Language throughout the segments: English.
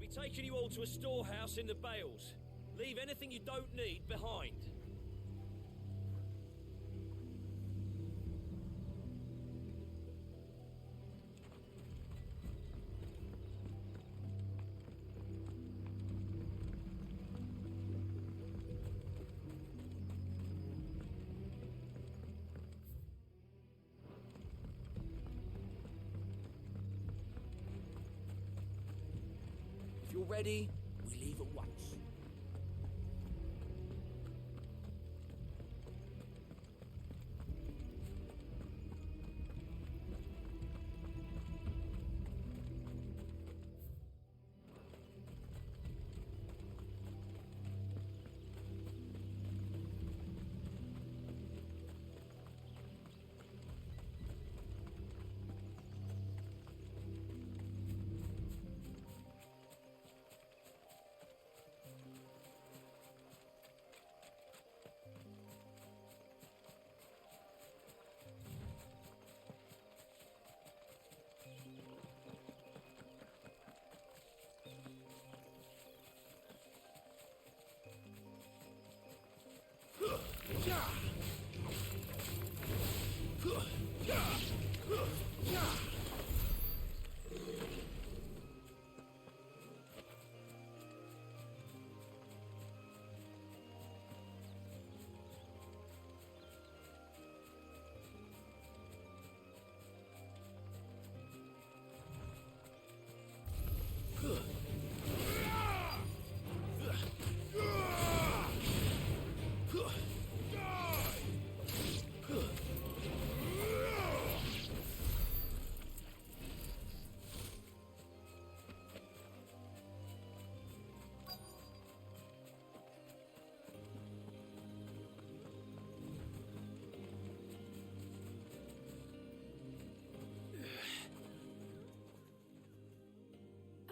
be taking you all to a storehouse in the Bales. Leave anything you don't need behind. If you're ready, we leave at once.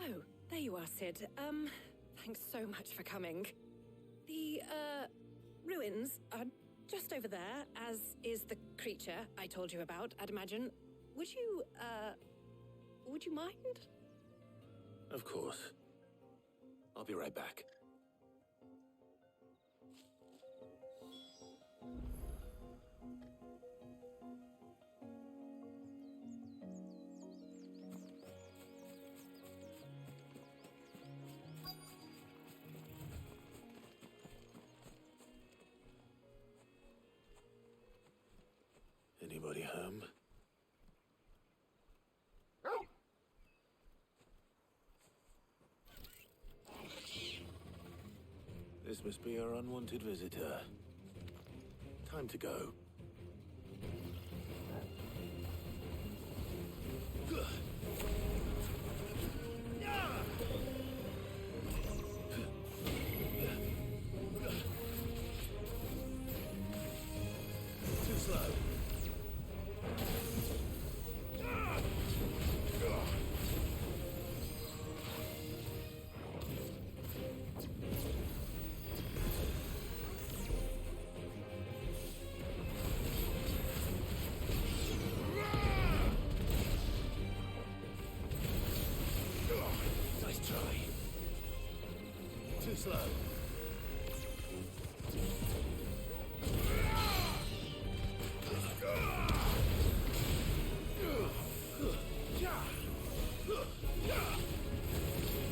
Oh, there you are, Sid. Thanks so much for coming. The, ruins are just over there, as is the creature I told you about, I'd imagine. Would you mind? Of course. I'll be right back. Anybody home? This must be our unwanted visitor. Time to go. Too slow. Nice try. Too slow.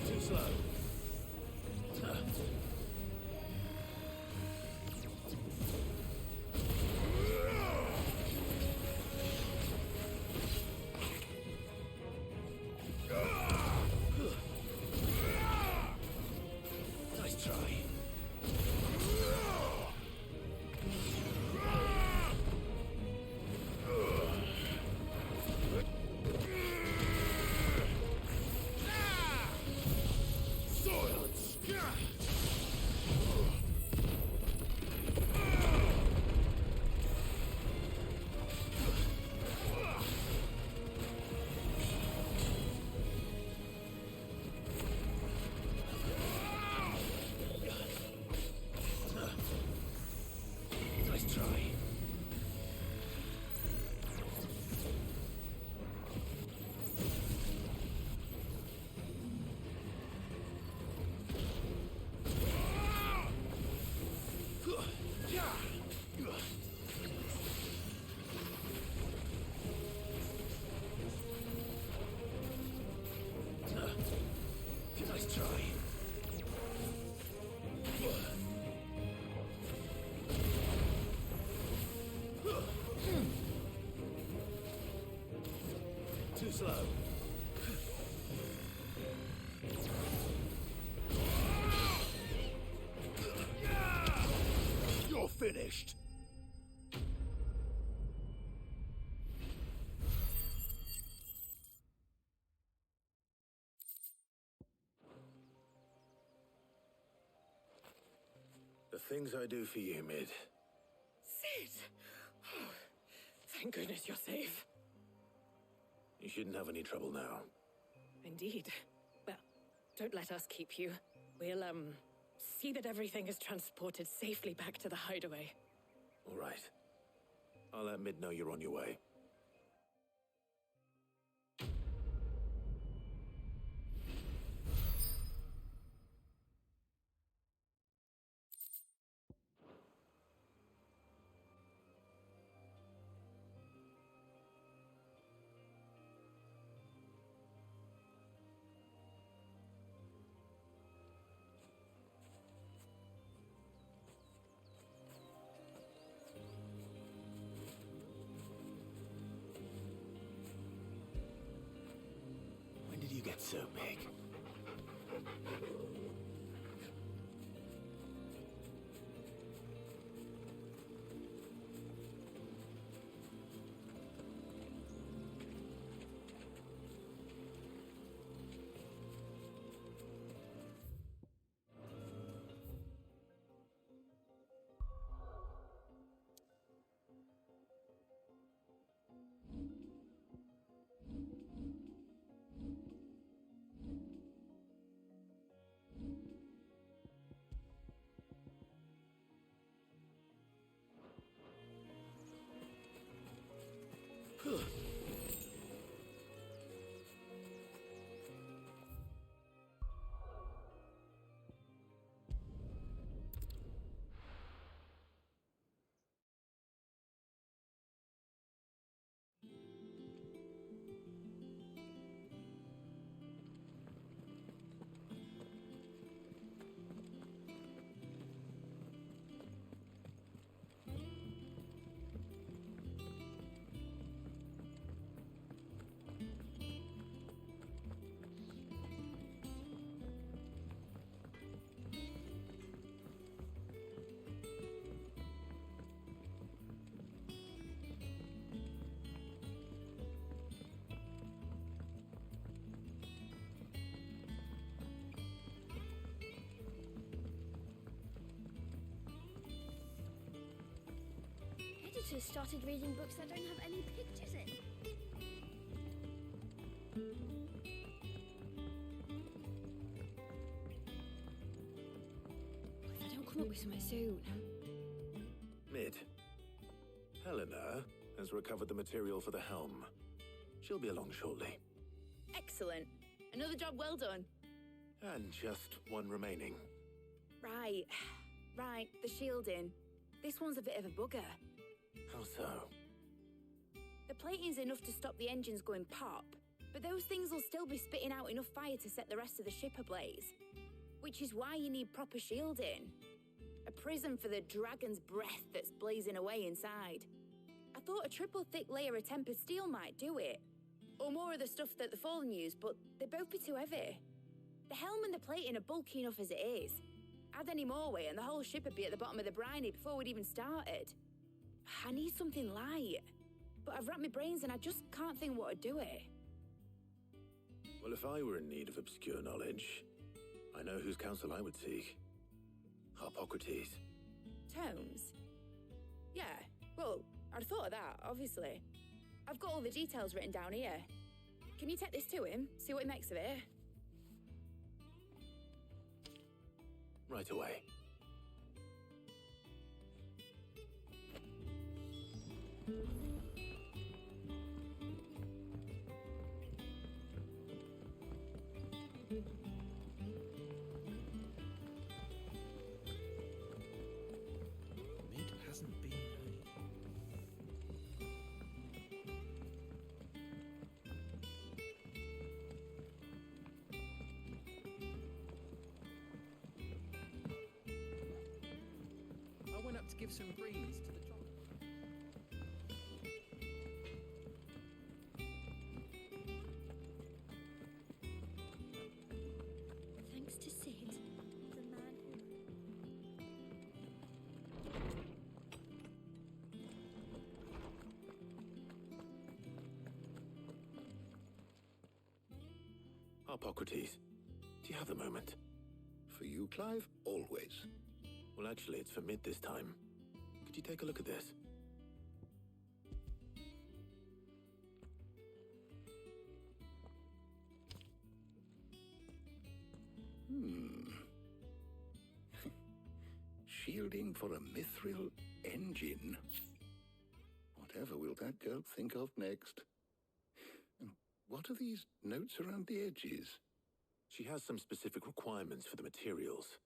Too slow. Nice try. try. Too slow. You're finished. The things I do for you, Mid. Sid! Oh, thank goodness you're safe. You shouldn't have any trouble now. Indeed. Well, don't let us keep you. We'll, see that everything is transported safely back to the hideaway. All right. I'll let Mid know you're on your way. When did you get so big? Editors started reading books that don't have any pictures in. If I don't come up with something soon. Mid. Helena has recovered the material for the helm. She'll be along shortly. Excellent. Another job well done. And just one remaining. Right. Right, the shielding. This one's a bit of a bugger. How so? The plating's enough to stop the engines going pop, but those things will still be spitting out enough fire to set the rest of the ship ablaze. Which is why you need proper shielding. A prison for the dragon's breath that's blazing away inside. I thought a triple thick layer of tempered steel might do it. Or more of the stuff that the Fallen use, but they'd both be too heavy. The helm and the plating are bulky enough as it is. Add any more weight and the whole ship would be at the bottom of the briny before we'd even started. I need something light. But I've racked my brains and I just can't think what would do it. Well, if I were in need of obscure knowledge, I know whose counsel I would seek. Harpocrates. Tomes? Yeah, well, I'd thought of that, obviously. I've got all the details written down here. Can you take this to him, see what he makes of it? Right away. Mid hasn't been give some creaminess to the chocolate. Thanks to Sid, the man who... Hippocrates, do you have a moment? For you, Clive, always. Well, actually, it's for mid this time. Could you take a look at this? Shielding for a mithril engine. Whatever will that girl think of next? And what are these notes around the edges? She has some specific requirements for the materials.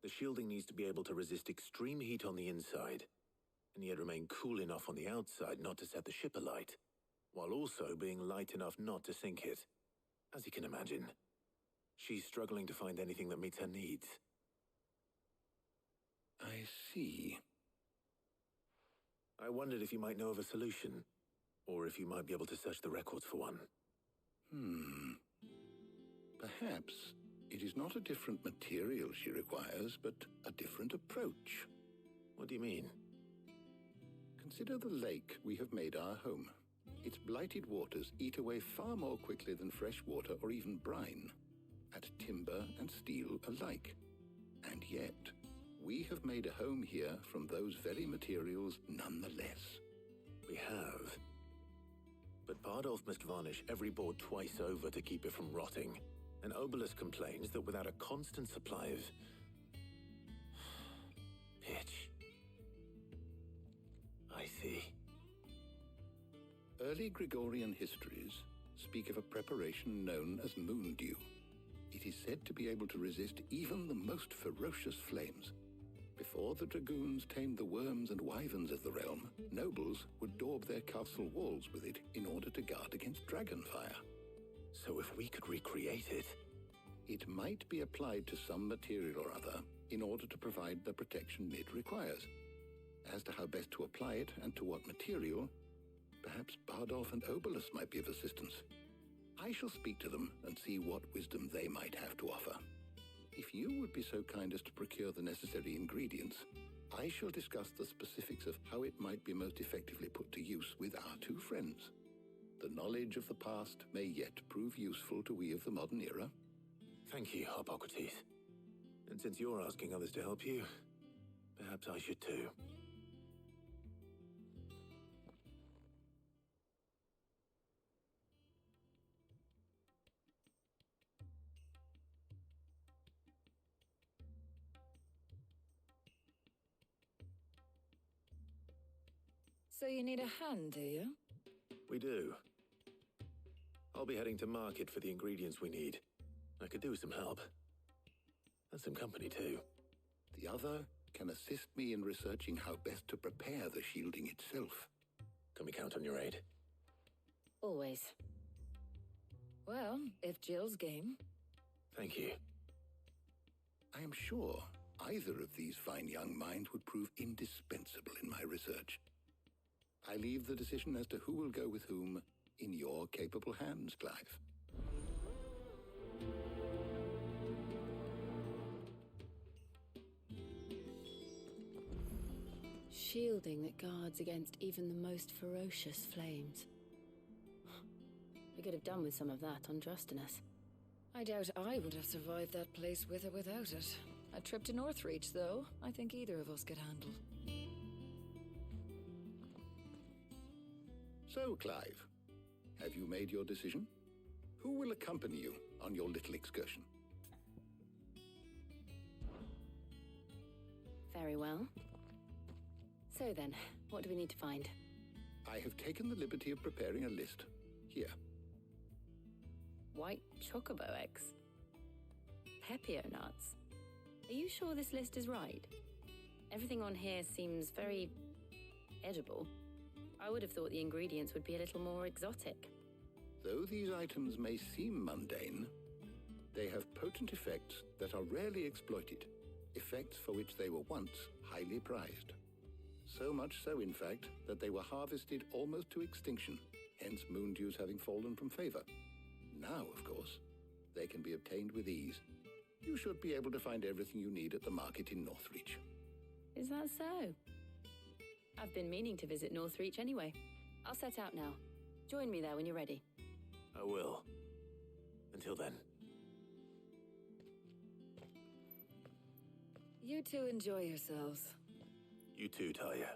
The shielding needs to be able to resist extreme heat on the inside, and yet remain cool enough on the outside not to set the ship alight, while also being light enough not to sink it. As you can imagine, she's struggling to find anything that meets her needs. I see. I wondered if you might know of a solution, or if you might be able to search the records for one. Perhaps it is not a different material she requires, but a different approach. What do you mean? Consider the lake we have made our home. Its blighted waters eat away far more quickly than fresh water or even brine, at timber and steel alike. And yet, we have made a home here from those very materials nonetheless. We have. But Bardolph must varnish every board twice over to keep it from rotting. And Obelus complains that without a constant supply of... pitch. I see. Early Gregorian histories speak of a preparation known as moondew. It is said to be able to resist even the most ferocious flames. Before the dragoons tamed the worms and wyverns of the realm, nobles would daub their castle walls with it in order to guard against dragonfire. So if we could recreate it... It might be applied to some material or other in order to provide the protection it requires. As to how best to apply it and to what material, perhaps Bardolph and Obelus might be of assistance. I shall speak to them and see what wisdom they might have to offer. If you would be so kind as to procure the necessary ingredients, I shall discuss the specifics of how it might be most effectively put to use with our two friends. The knowledge of the past may yet prove useful to we of the modern era. Thank you, Hippocrates. And since you're asking others to help you, perhaps I should too. So you need a hand, do you? We do. I'll be heading to market for the ingredients we need. I could do with some help. And some company, too. The other can assist me in researching how best to prepare the shielding itself. Can we count on your aid? Always. Well, if Jill's game. Thank you. I am sure either of these fine young minds would prove indispensable in my research. I leave the decision as to who will go with whom in your capable hands, Clive. Shielding that guards against even the most ferocious flames. We could have done with some of that on Drustinus. I doubt I would have survived that place with or without it. A trip to Northreach, though, I think either of us could handle. So, Clive, have you made your decision? Who will accompany you on your little excursion? Very well. So then, what do we need to find? I have taken the liberty of preparing a list. Here. White chocobo eggs. Pepio nuts. Are you sure this list is right? Everything on here seems very edible. I would have thought the ingredients would be a little more exotic. Though these items may seem mundane, they have potent effects that are rarely exploited, effects for which they were once highly prized. So much so, in fact, that they were harvested almost to extinction, hence moon dews having fallen from favor. Now, of course, they can be obtained with ease. You should be able to find everything you need at the market in Northreach. Is that so? I've been meaning to visit Northreach anyway. I'll set out now. Join me there when you're ready. I will. Until then. You two enjoy yourselves. You too, Talia.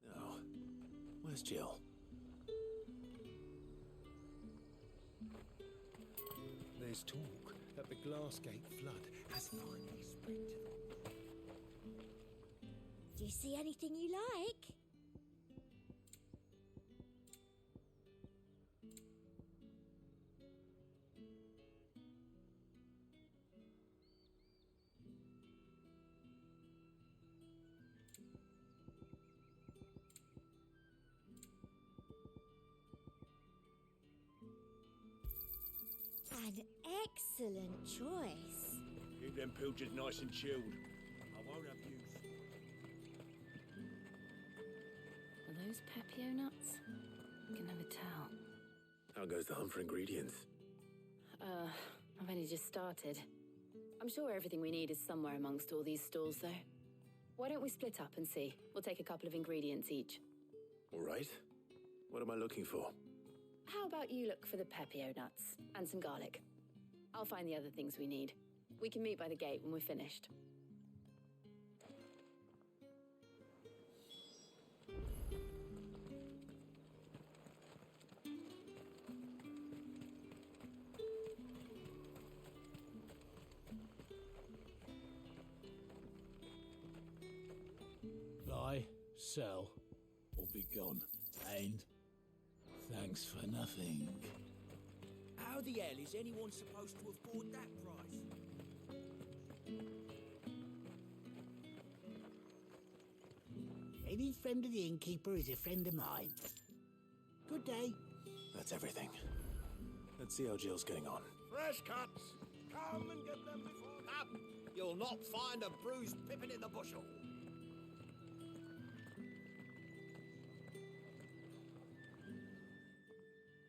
Now, where's Jill? There's talk that the Glassgate flood has finally spread to them. Do you see anything you like? An excellent choice. Keep them pilchards nice and chilled. I won't abuse. Are those Pepio nuts? I can never tell. How goes the hunt for ingredients? I've only just started. I'm sure everything we need is somewhere amongst all these stalls, though. Why don't we split up and see? We'll take a couple of ingredients each. All right. What am I looking for? How about you look for the Pepio nuts and some garlic? I'll find the other things we need. We can meet by the gate when we're finished. Buy, sell, or be gone. And thanks for nothing. How the hell is anyone supposed to afford that price? Any friend of the innkeeper is a friend of mine. Good day. That's everything. Let's see how Jill's getting on. Fresh cuts! Come and get them before... Up! You'll not find a bruised pippin in the bushel.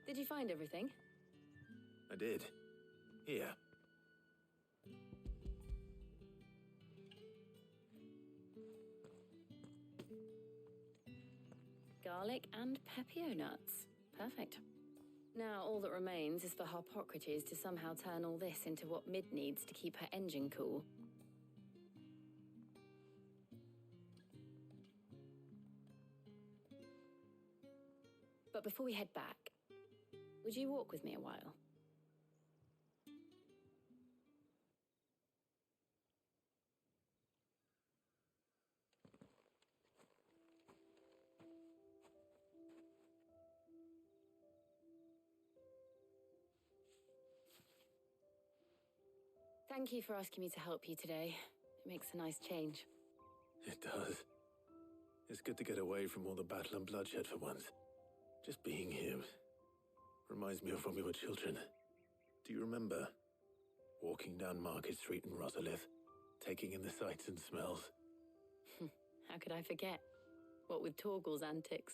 Did you find everything? I did. Here. Garlic and Pepio nuts. Perfect. Now all that remains is for Harpocrates to somehow turn all this into what Mid needs to keep her engine cool. But before we head back, would you walk with me a while? Thank you for asking me to help you today. It makes a nice change. It does. It's good to get away from all the battle and bloodshed for once. Just being here reminds me of when we were children. Do you remember walking down Market Street in Rosalith, taking in the sights and smells? How could I forget? What with Torgal's antics.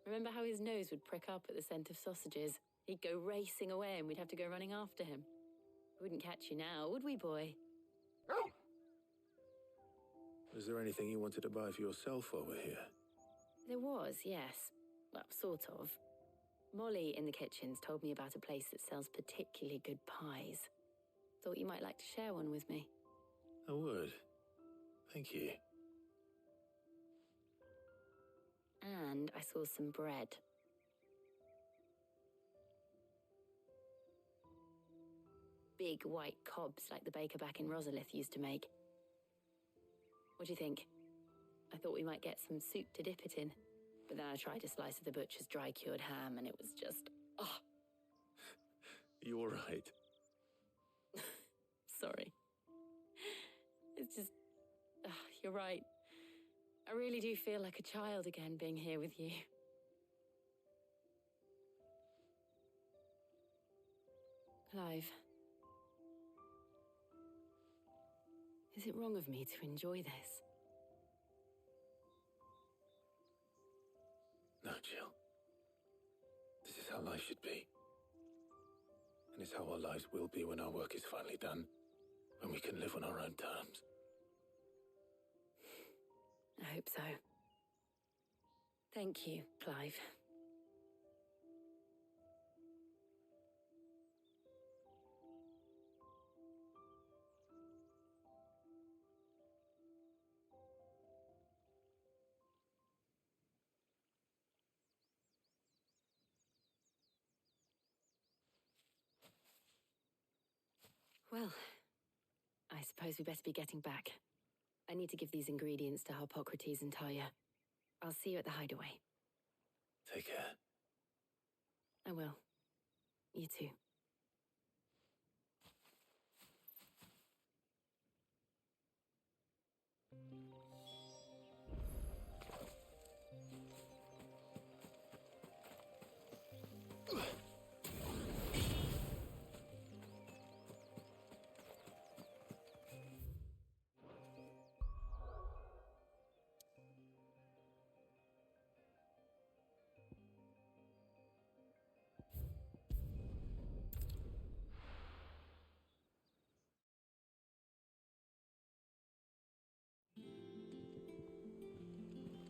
Remember how his nose would prick up at the scent of sausages? He'd go racing away and we'd have to go running after him. We wouldn't catch you now, would we, boy? Was there anything you wanted to buy for yourself while we're here? There was, yes. Well, sort of. Molly in the kitchens told me about a place that sells particularly good pies. Thought you might like to share one with me. I would. Thank you. And I saw some bread. big white cobs like the baker back in Rosalith used to make. What do you think? I thought we might get some soup to dip it in, but then I tried a slice of the butcher's dry-cured ham and it was just, oh. You're right. Sorry. It's just, you're right. I really do feel like a child again being here with you. Clive. Is it wrong of me to enjoy this? No, Jill. This is how life should be. And it's how our lives will be when our work is finally done. When we can live on our own terms. I hope so. Thank you, Clive. Well, I suppose we better be getting back. I need to give these ingredients to Harpocrates and Talia. I'll see you at the hideaway. Take care. I will. You too.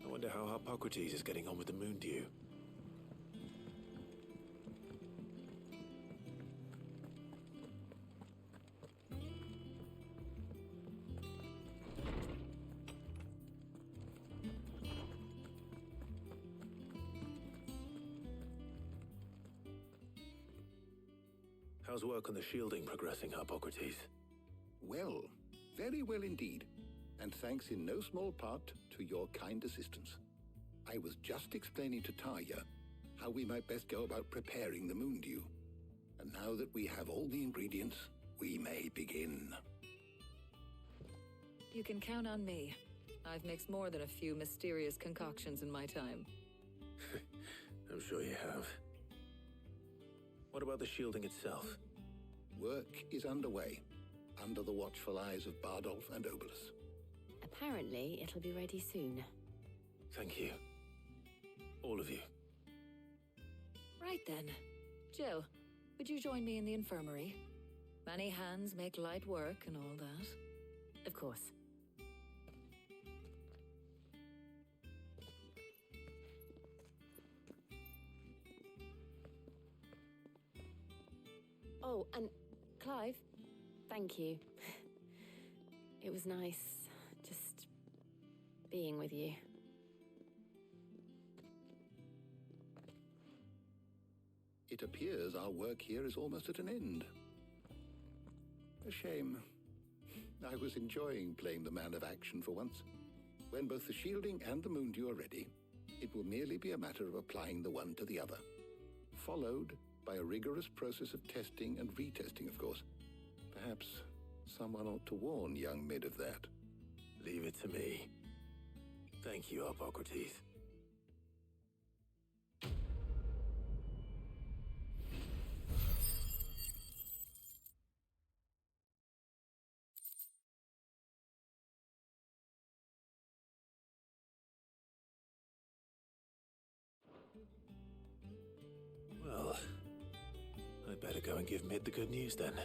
I wonder how Harpocrates is getting on with the moon dew. How's work on the shielding progressing, Harpocrates? Well, very well indeed. And thanks in no small part to your kind assistance. I was just explaining to Talia how we might best go about preparing the moon dew. And now that we have all the ingredients, we may begin. You can count on me. I've mixed more than a few mysterious concoctions in my time. I'm sure you have. What about the shielding itself? Work is underway, under the watchful eyes of Bardolph and Obolus. Apparently, it'll be ready soon. Thank you. All of you. Right then. Jill, would you join me in the infirmary? Many hands make light work and all that. Of course. Oh, and Clive, thank you. It was nice just being with you. It appears our work here is almost at an end. A shame. I was enjoying playing the man of action for once. When both the shielding and the moon dew are ready, it will merely be a matter of applying the one to the other, followed by a rigorous process of testing and retesting, of course. Perhaps someone ought to warn young Mid of that. Leave it to me. Thank you, Harpocrates. Well, I'd better go and give Mid the good news then.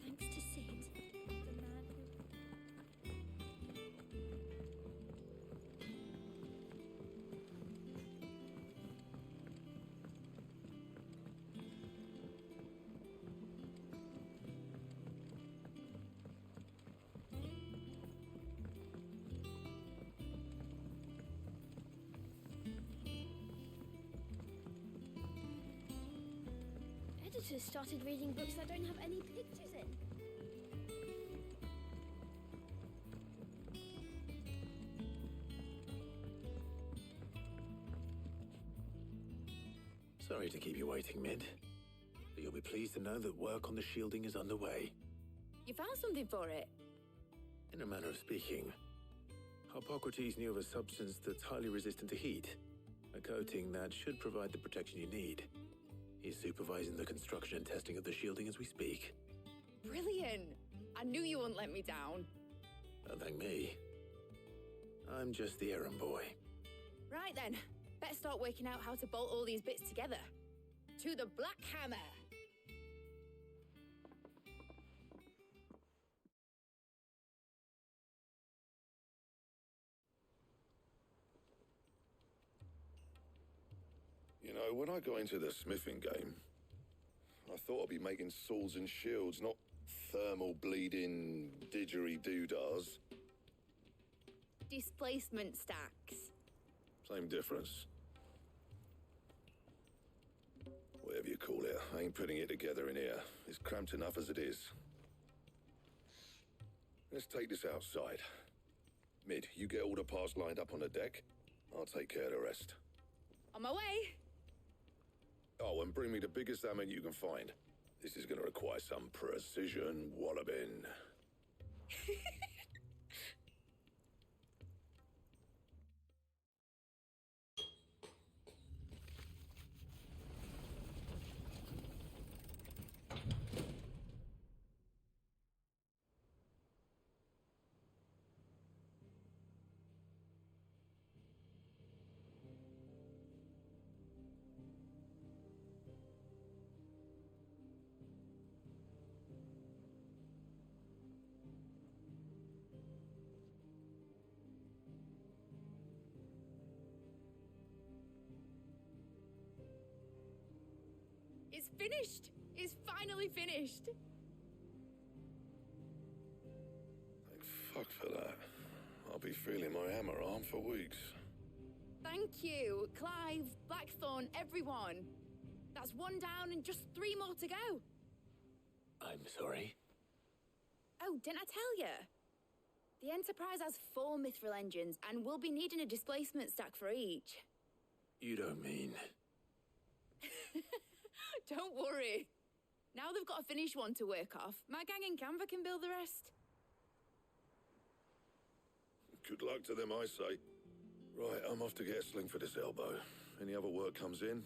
Thanks to Sid, the man who... should have started reading books I don't have any pictures in. Sorry to keep you waiting, Mid. But you'll be pleased to know that work on the shielding is underway. You found something for it? In a manner of speaking, Hippocrates knew of a substance that's highly resistant to heat. A coating that should provide the protection you need. He's supervising the construction and testing of the shielding as we speak. Brilliant! I knew you wouldn't let me down. Don't thank me. I'm just the errand boy. Right then, better start working out how to bolt all these bits together. To the Black Hammer! You know, when I got into the smithing game, I thought I'd be making swords and shields, not thermal bleeding didgeridoo-dahs. Displacement stacks. Same difference. Whatever you call it, I ain't putting it together in here. It's cramped enough as it is. Let's take this outside. Mid, you get all the parts lined up on the deck. I'll take care of the rest. On my way! Oh, and bring me the biggest hammer you can find. This is gonna require some precision walloping. It's finished! It's finally finished! Thank fuck for that. I'll be feeling my hammer arm for weeks. Thank you, Clive, Blackthorn, everyone. That's one down and just 3 more to go. I'm sorry. Oh, didn't I tell you? The Enterprise has 4 mithril engines, and we'll be needing a displacement stack for each. You don't mean... Don't worry. Now they've got a finished one to work off. My gang in Canva can build the rest. Good luck to them, I say. Right, I'm off to get a sling for this elbow. Any other work comes in,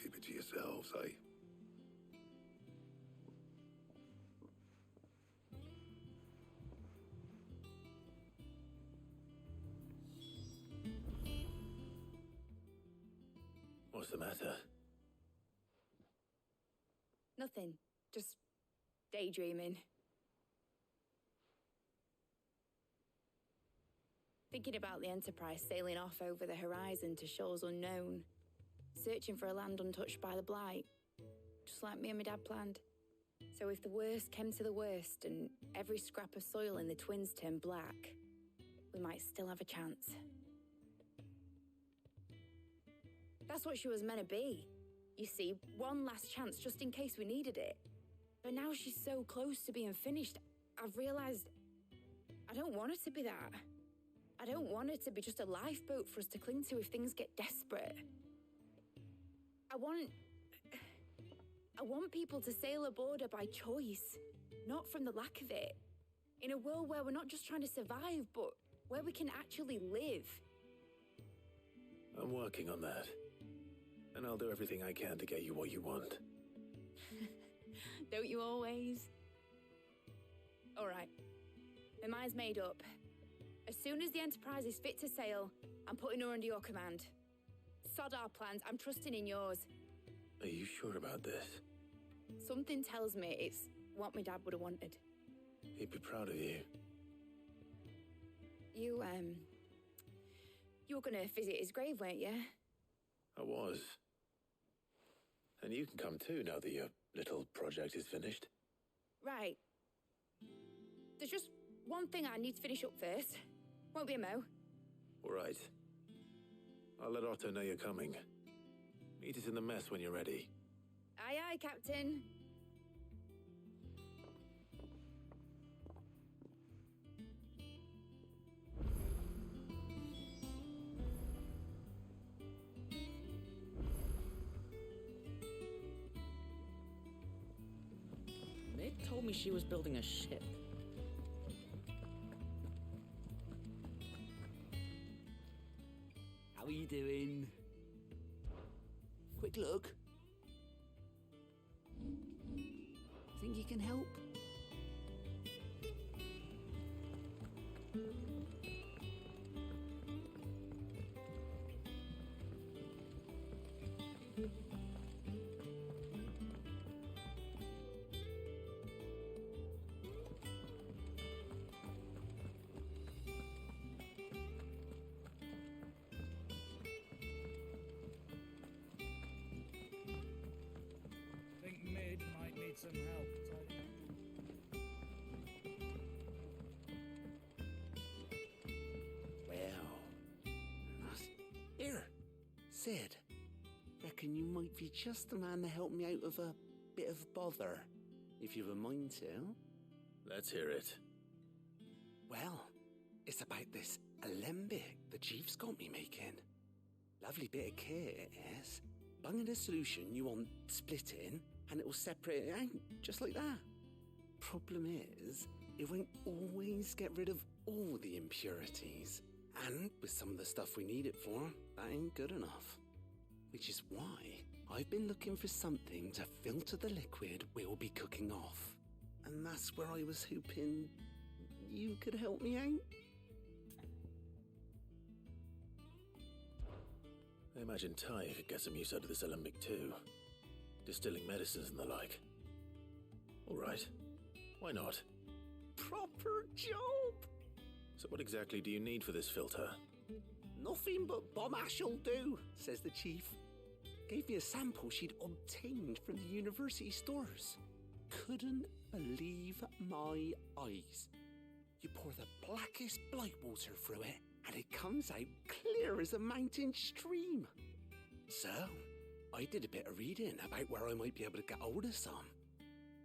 keep it to yourselves, eh? What's the matter? Nothing. Just daydreaming. Thinking about the Enterprise sailing off over the horizon to shores unknown, searching for a land untouched by the Blight, just like me and my dad planned. So if the worst came to the worst and every scrap of soil in the Twins turned black, we might still have a chance. That's what she was meant to be. You see, one last chance just in case we needed it. But now she's so close to being finished, I've realized I don't want her to be that. I don't want her to be just a lifeboat for us to cling to if things get desperate. I want people to sail aboard her by choice, not from the lack of it. In a world where we're not just trying to survive, but where we can actually live. I'm working on that. And I'll do everything I can to get you what you want. Don't you always? All right. My mind's made up. As soon as the Enterprise is fit to sail, I'm putting her under your command. Sod our plans, I'm trusting in yours. Are you sure about this? Something tells me it's what my dad would have wanted. He'd be proud of you. You were gonna visit his grave, weren't you? I was. And you can come too now that your little project is finished. Right. There's just one thing I need to finish up first. Won't be a mo. All right. I'll let Otto know you're coming. Meet us in the mess when you're ready. Aye, aye, Captain. me she was building a ship. How are you doing? Quick look. Think you can help? Think Mid might need some help tidying Well, here, Sid. Reckon you might be just the man to help me out of a bit of bother, if you've a mind to. Let's hear it. Well, it's about this alembic the chief's got me making. Lovely bit of kit it is. Bunging a solution you want splitting, and it'll separate it out, just like that. Problem is, it won't always get rid of all the impurities. And with some of the stuff we need it for, that ain't good enough. Which is why I've been looking for something to filter the liquid we'll be cooking off. And that's where I was hoping you could help me out. I imagine Ty could get some use out of this alembic too. Distilling medicines and the like. All right. Why not? Proper job! So what exactly do you need for this filter? Nothing but bomb ash'll do, says the chief. Gave me a sample she'd obtained from the university stores. Couldn't believe my eyes. You pour the blackest blight water through it, and it comes out clear as a mountain stream. So, I did a bit of reading about where I might be able to get hold of some.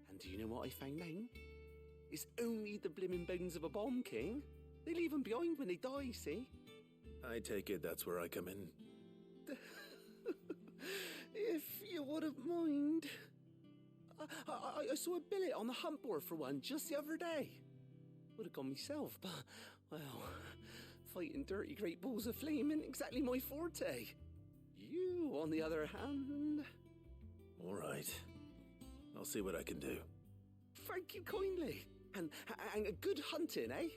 And do you know what I found out? It's only the blimmin' bones of a bomb king. They leave them behind when they die, see? I take it that's where I come in. If you wouldn't mind. I saw a billet on the hunt board for one just the other day. Would have gone myself, but, well, fighting dirty great balls of flame isn't exactly my forte. You, on the other hand... All right. I'll see what I can do. Thank you kindly. And a good hunting, eh?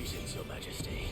Greetings, Your Majesty.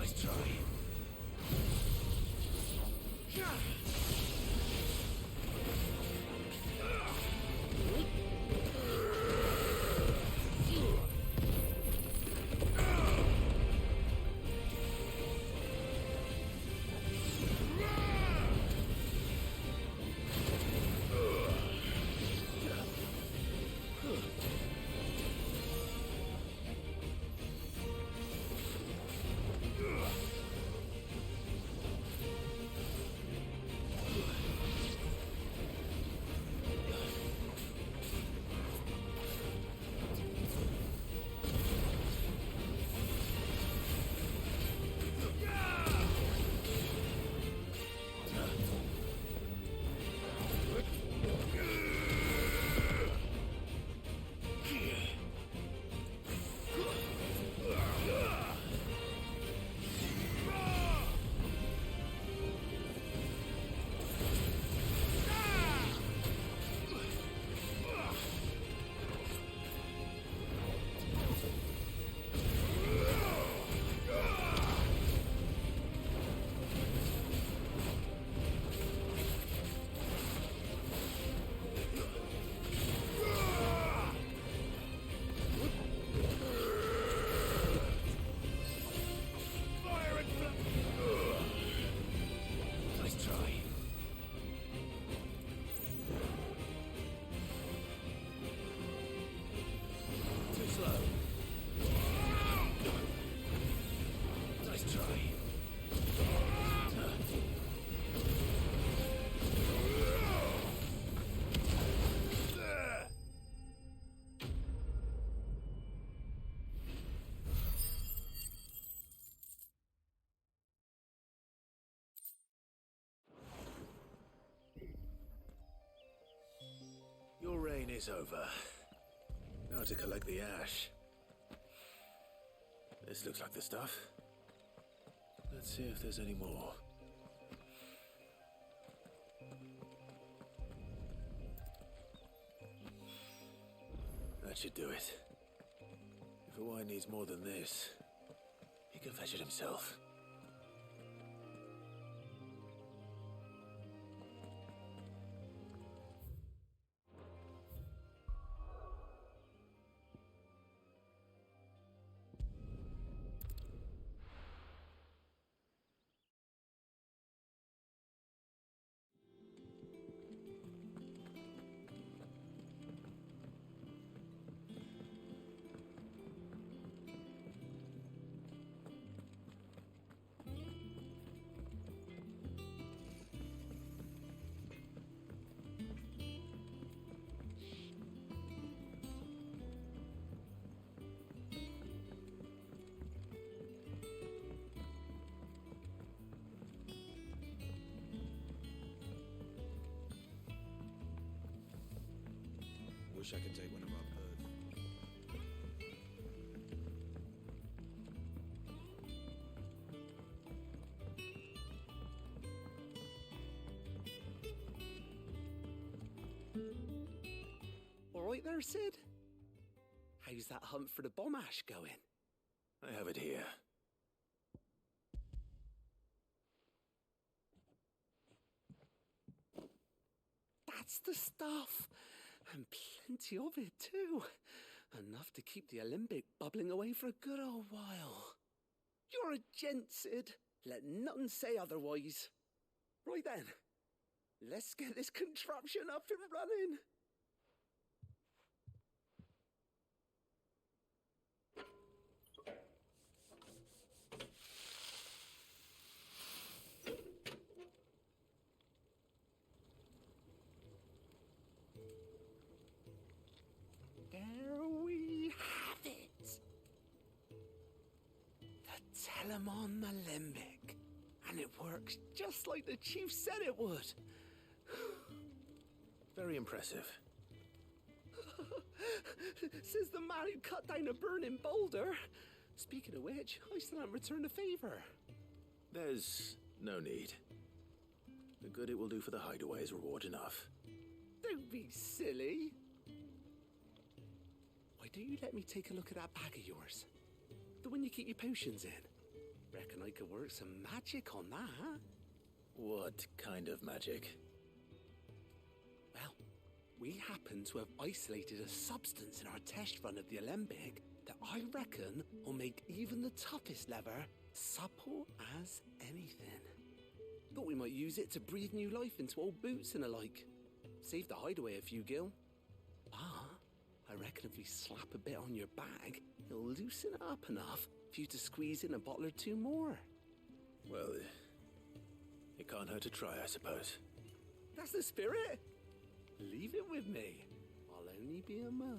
Nice try. Nice try. Nice try. Too slow. Nice try. Your reign is over. Now to collect the ash. This looks like the stuff. Let's see if there's any more. That should do it. If a wine needs more than this, he can fetch it himself. Wish I could take one of our birds. All right there, Sid? How's that hunt for the bomb ash going? I have it here. That's the stuff. And plenty of it, too. Enough to keep the Alembic bubbling away for a good old while. You're a gent, Sid. Let none say otherwise. Right then, let's get this contraption up and running. There we have it. The Telemon Alembic. And it works just like the chief said it would. Very impressive. Says the man who cut down a burning boulder. Speaking of which, I still haven't returned the favour. There's no need. The good it will do for the hideaway is reward enough. Don't be silly. Why don't you let me take a look at that bag of yours? The one you keep your potions in. Reckon I could work some magic on that. What kind of magic? Well, we happen to have isolated a substance in our test run of the Alembic that I reckon will make even the toughest leather supple as anything. Thought we might use it to breathe new life into old boots and the like. Save the hideaway a few gil. I reckon if we slap a bit on your bag, it'll loosen it up enough for you to squeeze in a bottle or two more. Well, it can't hurt to try, I suppose. That's the spirit. Leave it with me. I'll only be a mo.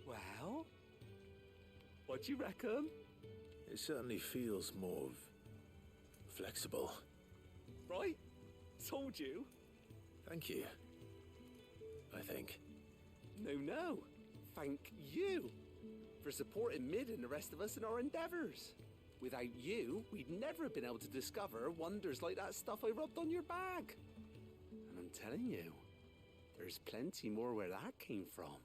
Well, what do you reckon? It certainly feels more flexible. Right? Told you. Thank you. I think. No. Thank you for supporting Mid and the rest of us in our endeavours. Without you, we'd never have been able to discover wonders like that stuff I rubbed on your bag. And I'm telling you, there's plenty more where that came from.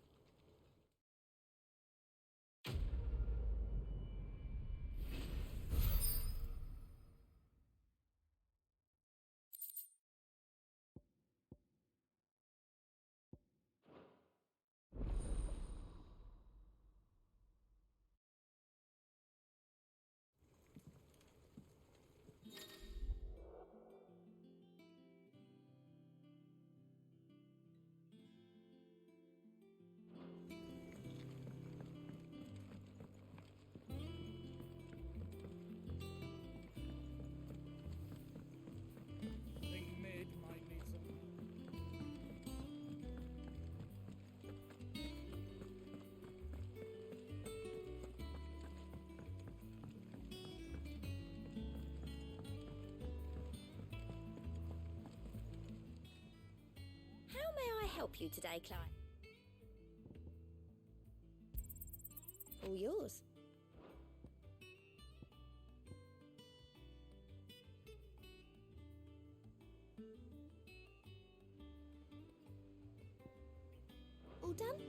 Think Mid might need some help. How may I help you today, Clive? All yours. All done?